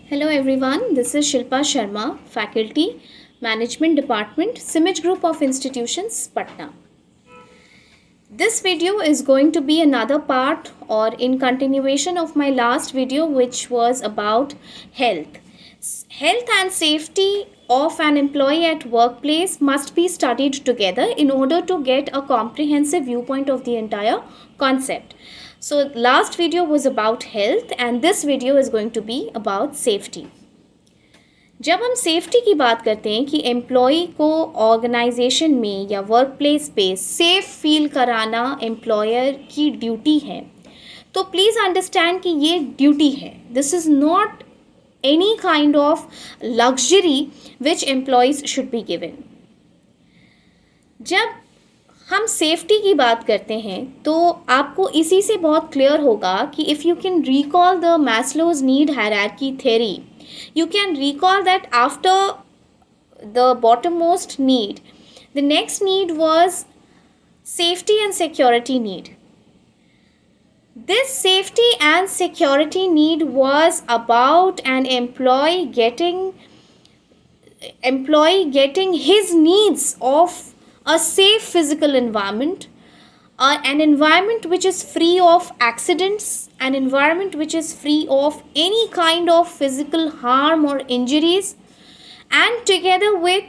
Hello everyone, this is Shilpa Sharma, Faculty, Management Department, Simage Group of Institutions, Patna. This video is going to be another part or in continuation of my last video which was about health. Health and safety of an employee at workplace must be studied together in order to get a comprehensive viewpoint of the entire concept. So last video was about health and this video is going to be about safety. जब हम safety की बात करते हैं कि employee को organisation में या वर्क प्लेस पे सेफ फील कराना एम्प्लॉयर की ड्यूटी है, तो प्लीज़ अंडरस्टैंड कि ये ड्यूटी है. This is not any kind of luxury which employees should be given. जब हम सेफ्टी की बात करते हैं तो आपको इसी से बहुत क्लियर होगा कि if you can recall the Maslow's need hierarchy theory, you can recall that after the bottommost need, the next need was safety and security need. This safety and security need was about an employee getting his needs of a safe physical environment, an environment which is free of accidents, an environment which is free of any kind of physical harm or injuries, and together with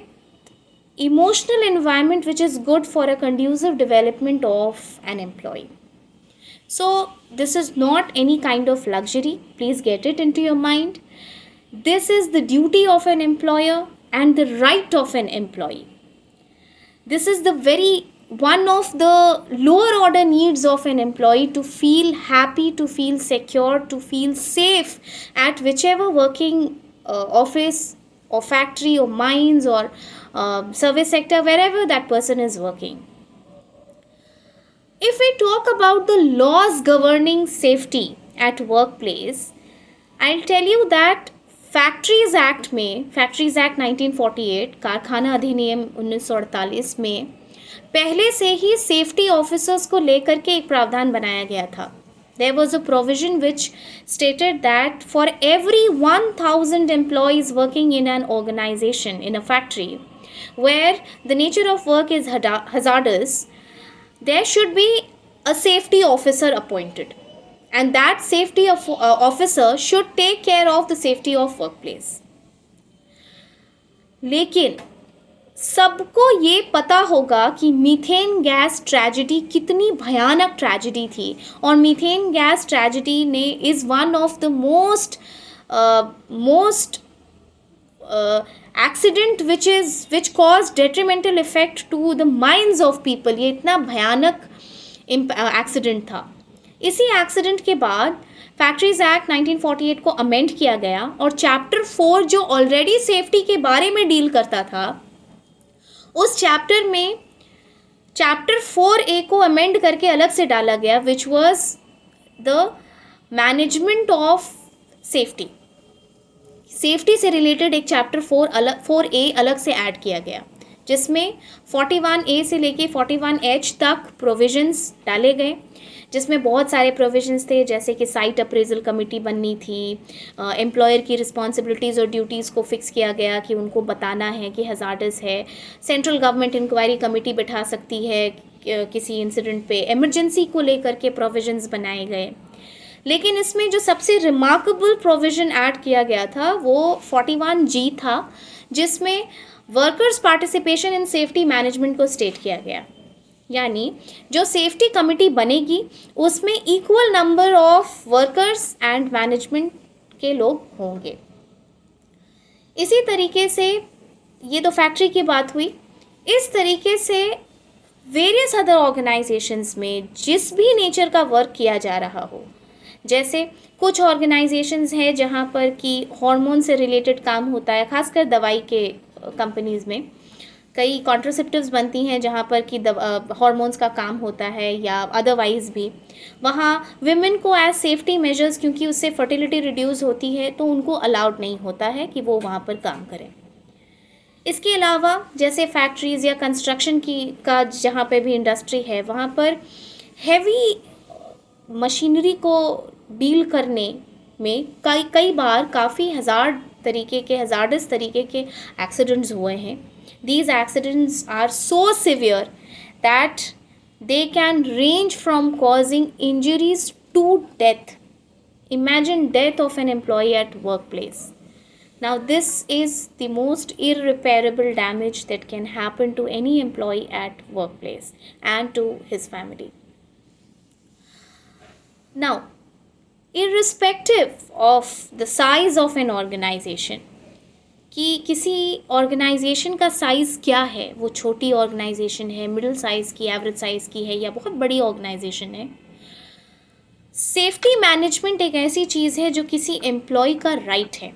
emotional environment which is good for a conducive development of an employee. So this is not any kind of luxury. Please get it into your mind. This is the duty of an employer and the right of an employee. This is the very one of the lower order needs of an employee to feel happy, to feel secure, to feel safe at whichever working office or factory or mines or service sector, wherever that person is working. If we talk about the laws governing safety at workplace, I'll tell you that factories act 1948, कारखाना अधिनियम 1948 में पहले से ही safety officers को लेकर के एक प्रावधान बनाया गया था. There was a provision which stated that for every 1,000 employees working in an organization, in a factory, where the nature of work is hazardous, there should be a safety officer appointed. And that safety officer should take care of the safety of workplace. लेकिन सबको ये पता होगा कि methane gas tragedy कितनी भयानक tragedy थी, और मीथेन गैस ट्रेजेडी ने is one of the most accident which cause detrimental effect to the minds of people. ये इतना भयानक एक्सीडेंट था. इसी एक्सीडेंट के बाद फैक्ट्रीज़ एक्ट 1948 को अमेंड किया गया और चैप्टर 4 जो ऑलरेडी सेफ्टी के बारे में डील करता था, उस चैप्टर में चैप्टर 4A को अमेंड करके अलग से डाला गया, which was the management of safety. Safety से रिलेटेड एक चैप्टर 4A अलग से ऐड किया गया, जिसमें 41A से लेके 41H तक प्रोविजंस डाले गए, जिसमें बहुत सारे प्रोविजंस थे, जैसे कि साइट अप्रेजल कमेटी बननी थी, एम्प्लॉयर की रिस्पॉन्सिबिलिटीज़ और ड्यूटीज़ को फिक्स किया गया कि उनको बताना है कि हज़ार्डस है, सेंट्रल गवर्नमेंट इंक्वायरी कमेटी बिठा सकती है किसी इंसिडेंट पे, इमरजेंसी को लेकर के प्रोविजंस बनाए गए. लेकिन इसमें जो सबसे रिमार्केबल प्रोविज़न ऐड किया गया था वो 41G था, जिसमें workers participation in safety management को स्टेट किया गया. यानी जो सेफ्टी कमेटी बनेगी उसमें equal number of workers and management के लोग होंगे. इसी तरीके से ये तो फैक्ट्री की बात हुई. इस तरीके से वेरियस अदर ऑर्गेनाइजेशंस में जिस भी नेचर का वर्क किया जा रहा हो, जैसे कुछ ऑर्गेनाइजेशंस हैं जहाँ पर कि हार्मोन से रिलेटेड काम होता है, खासकर दवाई के कंपनीज़ में कई कॉन्ट्रासेप्टिव्स बनती हैं जहाँ पर कि हार्मोन्स का काम होता है, या अदरवाइज़ भी वहाँ विमेन को एज सेफ्टी मेजर्स, क्योंकि उससे फर्टिलिटी रिड्यूस होती है, तो उनको अलाउड नहीं होता है कि वो वहाँ पर काम करें. इसके अलावा जैसे फैक्ट्रीज़ या कंस्ट्रक्शन का जहाँ पे भी इंडस्ट्री है, वहाँ पर हैवी मशीनरी को डील करने में कई कई बार काफ़ी हज़ारडस तरीके के एक्सीडेंट्स हुए हैं. These accidents are so severe that they can range from causing injuries to death. Imagine death of an employee at workplace. Now this is the most irreparable damage that can happen to any employee at workplace and to his family. Now, irrespective of the size of an organization, कि किसी organisation का size क्या है, वो छोटी organisation है, middle size की, average size की है या बहुत बड़ी ऑर्गेनाइजेशन है, सेफ्टी मैनेजमेंट एक ऐसी चीज़ है जो किसी एम्प्लॉय का राइट है.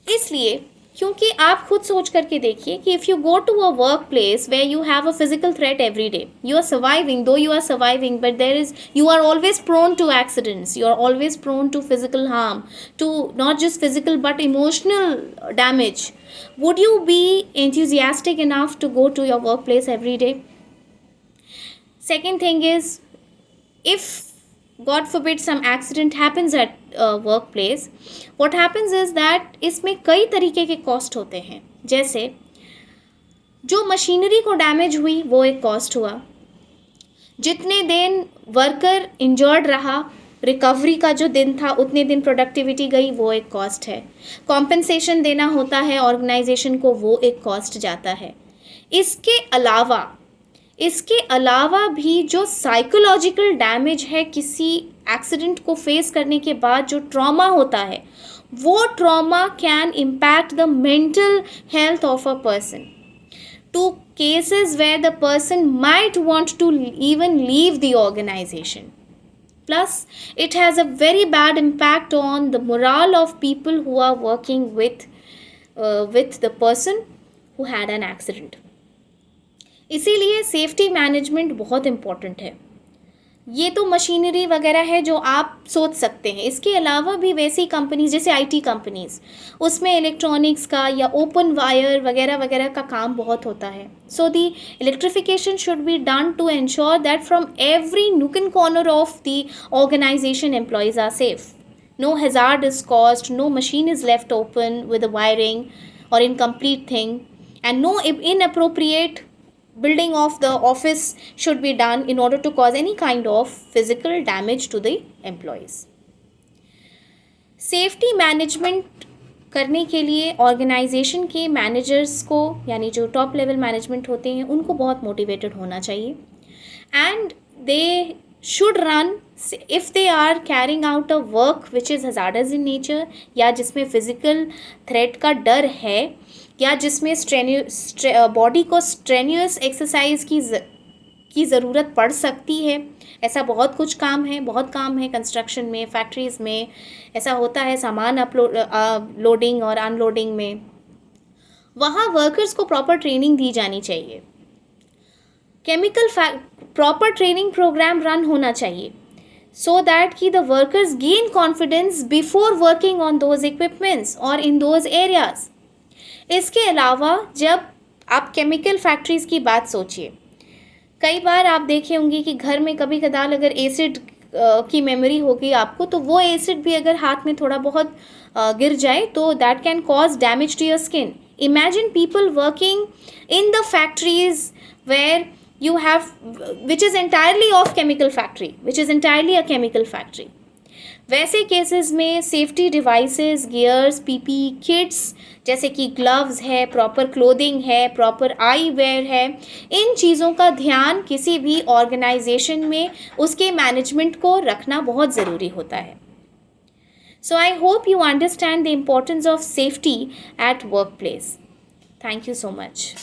इसलिए क्योंकि आप खुद सोच करके देखिए कि if you go to a work place where you have a physical threat every day, you are surviving, though you are surviving, but there is you are always prone to accidents, you are always prone to physical harm, too not just physical but emotional damage. would you be enthusiastic enough to go to your workplace every day? Second thing is, if God forbid some accident happens at workplace, what happens is that इसमें कई तरीके के cost होते हैं. जैसे जो machinery को damage हुई वो एक कॉस्ट हुआ, जितने दिन वर्कर इंजर्ड रहा, रिकवरी का जो दिन था उतने दिन प्रोडक्टिविटी गई, वो एक कॉस्ट है. कॉम्पेंसेशन देना होता है ऑर्गेनाइजेशन को, वो एक कॉस्ट जाता है. इसके अलावा भी जो साइकोलॉजिकल डैमेज है किसी एक्सीडेंट को फेस करने के बाद, जो ट्रॉमा होता है, वो trauma can impact the mental health of a person to cases where the person might want to even leave the organisation. Plus, it has a very bad impact on the morale of people who are working with the person who had an accident. इसीलिए safety management बहुत important है. ये तो machinery वगैरह है जो आप सोच सकते हैं. इसके अलावा भी वैसी कंपनीज जैसे आईटी कंपनीज, उसमें इलेक्ट्रॉनिक्स का या ओपन वायर वगैरह वगैरह का काम बहुत होता है. So the electrification should be done to ensure that from every nook and corner of the organisation employees are safe. No hazard is caused, no machine is left open with the wiring or incomplete thing, and no inappropriate building of the office should be done in order to cause any kind of physical damage to the employees. Safety management करने के लिए organisation के managers को, यानी जो top level management होते हैं, उनको बहुत मोटिवेटेड होना चाहिए. And they should run, if they are carrying out a work which is hazardous in nature, या जिसमें फिजिकल थ्रेट का डर है, या जिसमें बॉडी को स्ट्रेन्यूअस एक्सरसाइज की ज़रूरत पड़ सकती है. ऐसा बहुत कुछ काम है, बहुत काम है कंस्ट्रक्शन में, फैक्ट्रीज़ में ऐसा होता है, सामान लोडिंग और अनलोडिंग में. वहाँ वर्कर्स को प्रॉपर ट्रेनिंग दी जानी चाहिए. प्रॉपर ट्रेनिंग प्रोग्राम रन होना चाहिए सो दैट कि the workers gain confidence before working on those equipments और इन दोज एरियाज. इसके अलावा जब आप केमिकल फैक्ट्रीज़ की बात सोचिए, कई बार आप देखे होंगे कि घर में कभी कदाल अगर एसिड की मेमोरी होगी आपको, तो वो एसिड भी अगर हाथ में थोड़ा बहुत गिर जाए तो that can cause damage to your skin. Imagine people working in the factories where you have, which is entirely a chemical factory. वैसे केसेस में safety devices, gears, PP kits जैसे कि ग्लव्स है, प्रॉपर क्लोथिंग है, प्रॉपर आई वेयर है, इन चीज़ों का ध्यान किसी भी ऑर्गेनाइजेशन में उसके मैनेजमेंट को रखना बहुत ज़रूरी होता है. So I hope you understand the importance of safety at work place. Thank you so much.